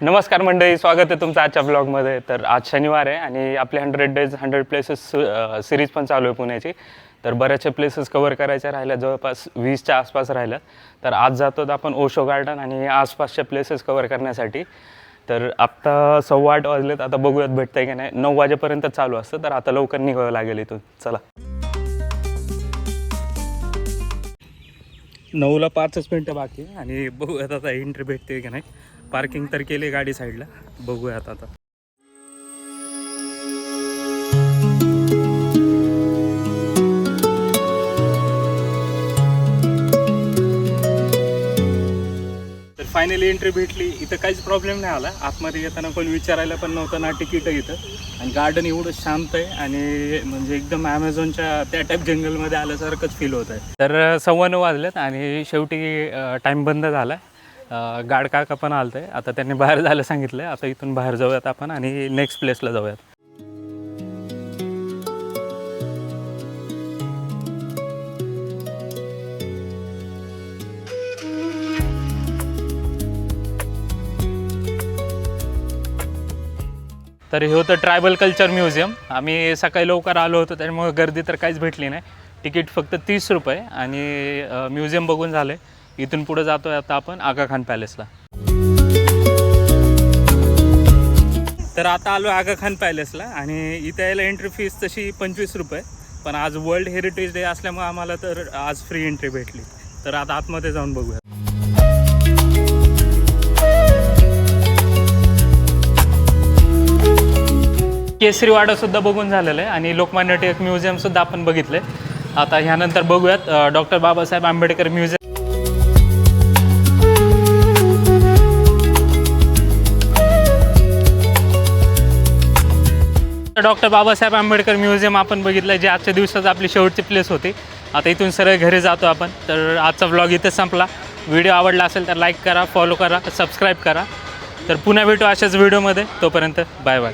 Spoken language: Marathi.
नमस्कार मंडळी, स्वागत आहे तुमचं आजच्या ब्लॉगमध्ये. तर आज शनिवार आहे आणि आपली 100 डेज 100 प्लेसेस सिरीज पण चालू आहे पुण्याची. तर बऱ्याचशा प्लेसेस कवर करायच्या राहिल्या, जवळपास 20च्या आसपास राहिल्या. तर आज जातो आपण ओशो गार्डन आणि आसपासच्या प्लेसेस कवर करण्यासाठी. तर आत्ता 8:15 वाजलेत. आता बघूयात भेटतं आहे की नाही. 9 वाजेपर्यंत चालू असतं, तर आता लवकर निघावं लागेल इथून. चला. 9ला 5च मिनटं बाकी आणि बघूयात आता एंट्री भेटते की नाही. पार्किंग तर केली गाडी साईडला, बघूयात आता. तर फायनली एंट्री भेटली. इथं काहीच प्रॉब्लेम नाही आला. आतमध्ये येताना कोण विचारायला पण नव्हतं ना तिकीट इथं. आणि गार्डन एवढं शांत आहे आणि म्हणजे एकदम ॲमेझॉनच्या त्या टाईप जंगलमध्ये आल्यासारखंच फील होत आहे. तर 9:15 वाजलेत आणि शेवटी टाईम बंद झाला आहे. गार्ड काका पण आलत आहे. आता त्यांनी बाहेर जायला सांगितलं आहे. आता इथून बाहेर जाऊयात आपण आणि नेक्स्ट प्लेसला जाऊयात. तर हे होतं ट्रायबल कल्चर म्युझियम. आम्ही सकाळी लवकर आलो होतो, त्यामुळे गर्दी तर काहीच भेटली नाही. तिकीट फक्त 30 रुपये आणि म्युझियम बघून झालं आहे. इथून पुढे जातो आहे आता आपण आगा खान पॅलेसला. तर आता आलो आगा खान पॅलेसला आणि इथे यायला एंट्री फीस तशी 25 रुपये. पण आज वर्ल्ड हेरिटेज डे असल्यामुळे आम्हाला तर आज फ्री एंट्री भेटली. तर आता आतमध्ये जाऊन बघूया. केसरीवाडासुद्धा बघून झालेलं आहे आणि लोकमान्य टिळक म्युझियमसुद्धा आपण बघितलं आहे. आता ह्यानंतर बघूयात doctor Babasaheb Ambedkar museum. Doctor Babasaheb Ambedkar museum आपण बघितलं, जे आजच्या दिवसात आपली शेवटची प्लेस होती. आता इथून सरळ घरी जातो आपण. तर आजचा व्लॉग इथेच संपला. व्हिडिओ आवडला असेल तर लाईक करा, फॉलो करा, सबस्क्राईब करा. तर पुन्हा भेटू अशाच व्हिडिओमध्ये. तोपर्यंत बाय बाय.